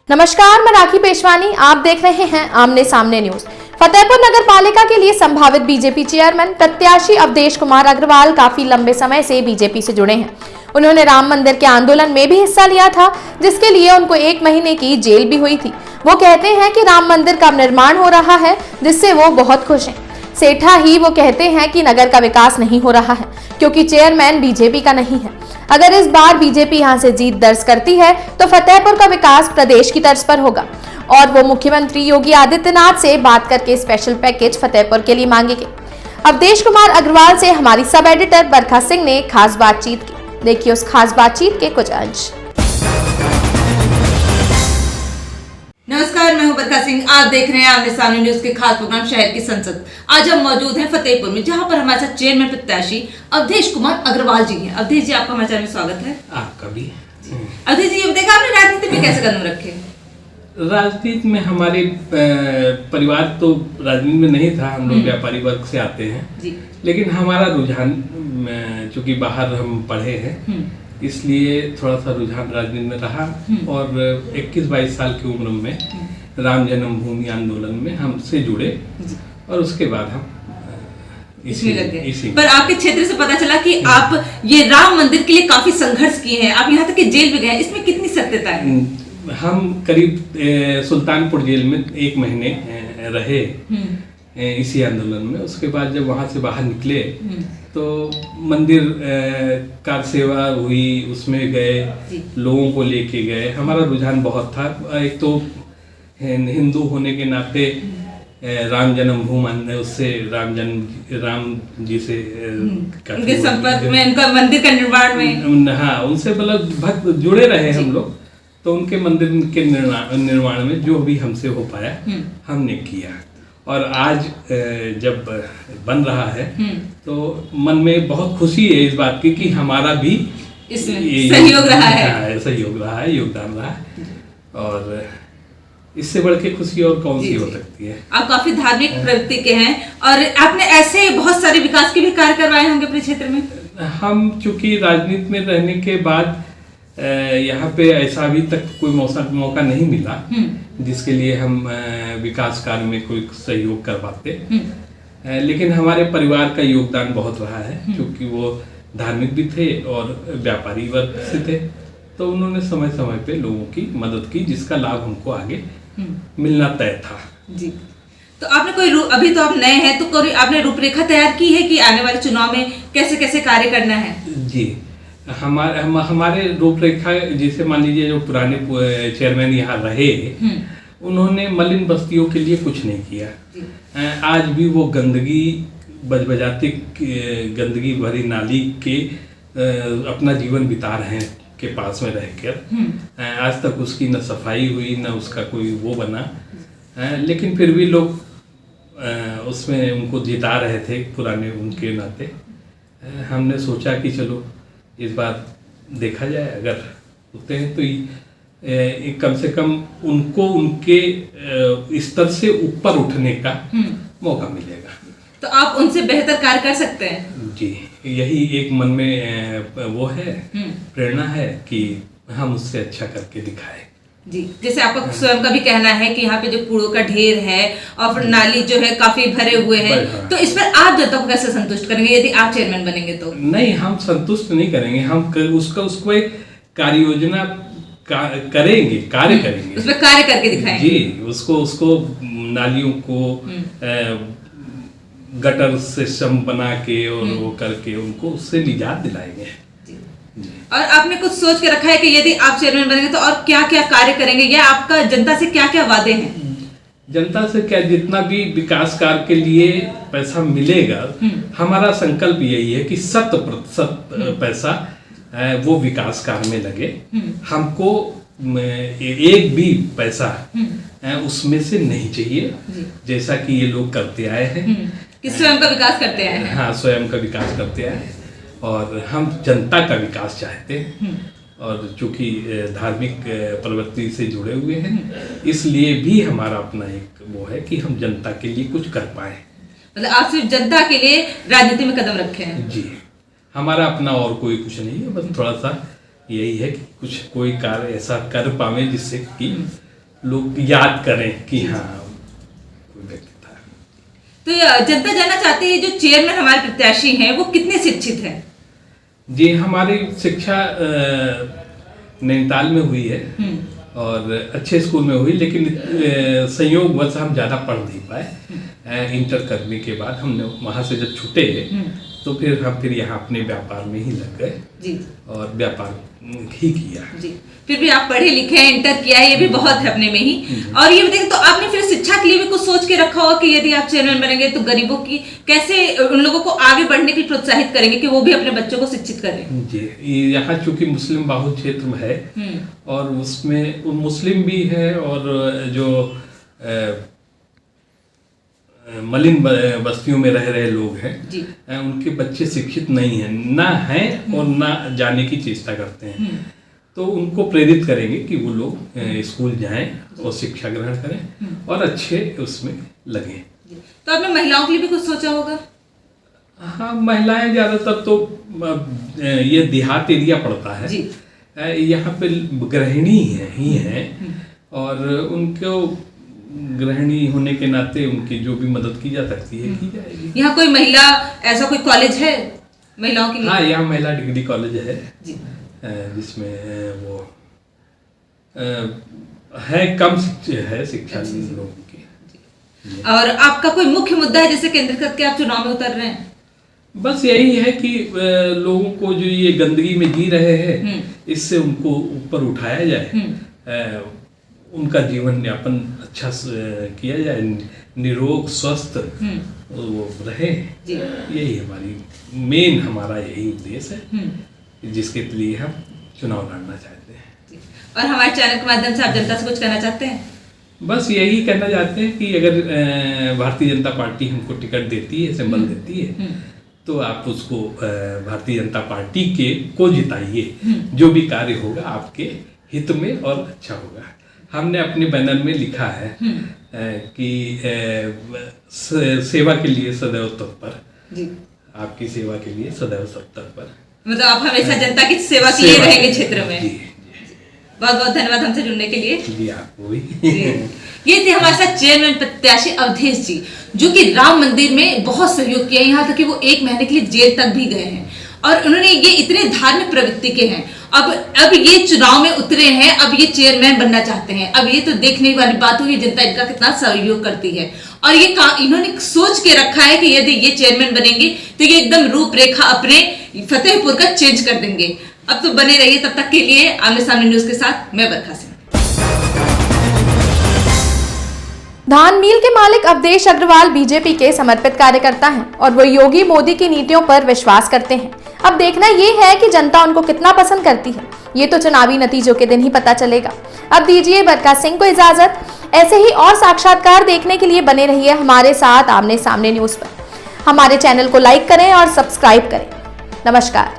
नमस्कार, मैं राखी पेशवानी। आप देख रहे हैं आमने सामने न्यूज। फतेहपुर नगर पालिका के लिए संभावित बीजेपी चेयरमैन प्रत्याशी अवधेश कुमार अग्रवाल काफी लंबे समय से बीजेपी से जुड़े हैं। उन्होंने राम मंदिर के आंदोलन में भी हिस्सा लिया था, जिसके लिए उनको 1 महीने की जेल भी हुई थी। वो कहते हैं कि राम मंदिर का निर्माण हो रहा है, जिससे वो बहुत खुश हैं। सेठा ही वो कहते हैं कि नगर का विकास नहीं हो रहा है, क्योंकि चेयरमैन बीजेपी का नहीं है। अगर इस बार बीजेपी यहां से जीत दर्ज करती है तो फतेहपुर का विकास प्रदेश की तर्ज पर होगा और वो मुख्यमंत्री योगी आदित्यनाथ से बात करके स्पेशल पैकेज फतेहपुर के लिए मांगेंगे। अवधेश कुमार अग्रवाल से हमारी सब एडिटर बरखा सिंह ने खास बातचीत की। देखिए उस खास बातचीत के कुछ अंश। नमस्कार, मैं हूं बरखा सिंह। आप देख रहे हैं आमने सामने न्यूज के खास प्रोग्राम शहर की संसद। आज हम मौजूद हैं फतेहपुर में, जहां पर हमारे साथ चेयरमैन प्रत्याशी अवधेश कुमार अग्रवाल जी हैं। अवधेश जी, आपका हमारे चैनल में स्वागत है। आपका भी। अवधेश जी, अब देखा आपने राजनीति में कैसे कदम रखे? राजनीति में हमारे परिवार तो राजनीति में नहीं था, हम लोग व्यापारी वर्ग से आते हैं जी। लेकिन हमारा रुझान, चूंकि बाहर हम पढ़े हैं इसलिए थोड़ा सा रुझान राजनीति में रहा और 21-22 साल की उम्र में राम जन्मभूमि आंदोलन में हमसे जुड़े और उसके बाद हम इसमें लग गए। पर आपके क्षेत्र से पता चला कि आप ये राम मंदिर के लिए काफी संघर्ष किए हैं, आप यहाँ तक कि जेल भी गए, इसमें कितनी सत्यता है? हम करीब सुल्तानपुर जेल में 1 महीने रहे इसी आंदोलन में। उसके बाद जब वहां से बाहर निकले तो मंदिर कार सेवा हुई, उसमें गए, लोगों को लेके गए। हमारा रुझान बहुत था। एक तो हिंदू होने के नाते राम जन्मभूमि, उससे राम जी से उनके संपर्क में, उनका मंदिर का निर्माण में, हाँ, उनसे मतलब भक्त जुड़े रहे हम लोग। तो उनके मंदिर के निर्माण में जो भी हमसे हो पाया हमने किया और आज जब बन रहा है तो मन में बहुत खुशी है इस बात की कि हमारा भी इसमें सहयोग रहा है, सहयोग रहा है, योगदान रहा है। और इससे बढ़ के खुशी और कौन सी हो सकती है। आप काफी धार्मिक प्रवृत्ति के हैं और आपने ऐसे बहुत सारे विकास के भी कार्य करवाए होंगे अपने क्षेत्र में। हम चूंकि राजनीति में रहने के बाद यहाँ पे ऐसा अभी तक कोई मौका नहीं मिला जिसके लिए हम विकास कार्य में कोई सहयोग कर पाते। लेकिन हमारे परिवार का योगदान बहुत रहा है, क्योंकि वो धार्मिक भी थे और व्यापारी वर्ग से थे। तो उन्होंने समय समय पे लोगों की मदद की, जिसका लाभ हमको आगे मिलना तय था। जी। तो आपने कोई अभी तो आप नए हैं, तो कोई आपने रूपरेखा तैयार की है कि आने वाले चुनाव में कैसे कैसे कार्य करना है? जी, हमारे रूपरेखा, जैसे मान लीजिए जो पुराने चेयरमैन यहाँ रहे उन्होंने मलिन बस्तियों के लिए कुछ नहीं किया। आज भी वो गंदगी बजाते गंदगी भरी नाली के अपना जीवन बिता रहे हैं के पास में रहकर। आज तक उसकी न सफाई हुई, न उसका कोई वो बना। लेकिन फिर भी लोग उसमें उनको जिता रहे थे पुराने उनके नाते। हमने सोचा कि चलो इस बार देखा जाए, अगर होते हैं तो कम से कम उनको उनके स्तर से ऊपर उठने का मौका मिलेगा। तो आप उनसे बेहतर कार्य कर सकते हैं। जी, यही एक मन में वो है, प्रेरणा है कि हम उससे अच्छा करके दिखाएं। जी, जैसे आपका स्वयं का भी कहना है कि यहाँ पे जो कूड़ों का ढेर है और फिर नाली जो है काफी भरे हुए हैं, तो इस पर आप जनता को कैसे संतुष्ट करेंगे यदि आप चेयरमैन बनेंगे? तो नहीं, हम संतुष्ट नहीं करेंगे, हम उसको एक कार्य योजना करेंगे, कार्य करेंगे, उस पर कार्य करके दिखाएंगे। जी, उसको नालियों को गटर सिस्टम बना के और वो करके उनको उससे निजात दिलाएंगे। और आपने कुछ सोच के रखा है कि यदि आप चेयरमैन बनेंगे तो और क्या क्या कार्य करेंगे, या आपका जनता से क्या क्या वादे हैं? जनता से क्या, जितना भी विकास कार्य के लिए पैसा मिलेगा, हमारा संकल्प यही है कि 100% पैसा वो विकास कार्य में लगे। हमको एक भी पैसा उसमें से नहीं चाहिए, जैसा कि ये लोग करते आए हैं कि स्वयं का विकास करते आए हैं। हाँ, स्वयं का विकास करते आए हैं और हम जनता का विकास चाहते हैं। और चूंकि धार्मिक प्रवृत्ति से जुड़े हुए हैं, इसलिए भी हमारा अपना एक वो है कि हम जनता के लिए कुछ कर पाए। मतलब आप सिर्फ जनता के लिए राजनीति में कदम रखे हैं? जी, हमारा अपना और कोई कुछ नहीं है, बस थोड़ा सा यही है कि कुछ कोई कार्य ऐसा कर पावे जिससे कि लोग याद करें कि हाँ कोई व्यक्ति था। तो जनता जानना चाहती है जो चेयरमैन हमारे प्रत्याशी हैं वो कितने शिक्षित हैं? जी, हमारी शिक्षा नैनीताल में हुई है और अच्छे स्कूल में हुई, लेकिन संयोगवश हम ज़्यादा पढ़ नहीं पाए। इंटर करने के बाद हमने वहाँ से जब छूटे तो फिर यहाँ अपने व्यापार में ही लग गए जी, और व्यापार ही किया जी। फिर भी आप पढ़े लिखे हैं, इंटर किया है, ये भी बहुत है अपने में ही। और ये बताइए, तो आपने फिर शिक्षा के लिए भी कुछ सोच के रखा होगा कि यदि आप चेयरमैन बनेंगे तो गरीबों की कैसे उन लोगों को आगे बढ़ने के लिए प्रोत्साहित करेंगे कि वो भी अपने बच्चों को शिक्षित करें? जी, यहाँ चूंकि मुस्लिम बाहुल क्षेत्र में है और उसमें मुस्लिम भी है और जो मलिन बस्तियों में रह रहे लोग हैं जी, उनके बच्चे शिक्षित नहीं हैं, ना हैं और ना जाने की चेष्टा करते हैं। तो उनको प्रेरित करेंगे कि वो लोग स्कूल जाएं और शिक्षा ग्रहण करें और अच्छे उसमें लगें। तो आपने महिलाओं के लिए भी कुछ सोचा होगा? हाँ, महिलाएं ज़्यादातर तो ये देहात एरिया पड़ता है जी, यहाँ पे गृहिणी ही हैं और उनको गृहिणी होने के नाते उनकी जो भी मदद की जा सकती है की जाएगी। यहाँ कोई महिला ऐसा कोई कॉलेज है महिलाओं के लिए? हाँ, यहाँ महिला डिग्री कॉलेज है जी, जिसमें वो है कम शिक्षा लोगों की। और आपका कोई मुख्य मुद्दा है जिसे केंद्रित करके आप चुनाव में उतर रहे हैं? बस यही है कि लोगों को जो ये गंदगी में जी रहे हैं इससे उनको ऊपर उठाया जाए, उनका जीवन यापन अच्छा किया जाए, निरोग स्वस्थ वो रहे। यही हमारा यही उद्देश्य है जिसके लिए हम चुनाव लड़ना चाहते हैं। और हमारे चैनल के माध्यम से आप जनता से कुछ कहना चाहते हैं? बस यही कहना चाहते हैं कि अगर भारतीय जनता पार्टी हमको टिकट देती है, सिंबल देती है, तो आप उसको भारतीय जनता पार्टी को जिताइए। जो भी कार्य होगा आपके हित में और अच्छा होगा। हमने अपने बैनर में लिखा है कि सेवा के लिए सदैव तत्पर, आपकी सेवा के लिए सदैव तत्पर। मतलब आप हमेशा जनता की सेवा के लिए रहेंगे क्षेत्र में। बहुत बहुत धन्यवाद हमसे जुड़ने के लिए। जी, आपको भी। ये थे हमारे साथ चेयरमैन प्रत्याशी अवधेश जी, जो कि राम मंदिर में बहुत सहयोग किया, यहाँ तक कि वो 1 महीने के लिए जेल तक भी गए हैं और उन्होंने ये इतने धार्मिक प्रवृत्ति के हैं। अब ये चुनाव में उतरे हैं, अब ये चेयरमैन बनना चाहते हैं। अब ये तो देखने वाली बात होगी जनता इनका कितना सहयोग करती है। और ये इन्होंने सोच के रखा है कि यदि ये चेयरमैन बनेंगे तो ये एकदम रूपरेखा अपने फतेहपुर का चेंज कर देंगे। अब तो बने रहिए, तब तक के लिए आमने सामने न्यूज के साथ मैं बरखा सिंह। धान मिल के मालिक अवधेश अग्रवाल बीजेपी के समर्पित कार्यकर्ता हैं और वो योगी मोदी की नीतियों पर विश्वास करते हैं। अब देखना ये है कि जनता उनको कितना पसंद करती है, ये तो चुनावी नतीजों के दिन ही पता चलेगा। अब दीजिए बरखा सिंह को इजाजत। ऐसे ही और साक्षात्कार देखने के लिए बने रहिए हमारे साथ आमने सामने न्यूज पर। हमारे चैनल को लाइक करें और सब्सक्राइब करें। नमस्कार।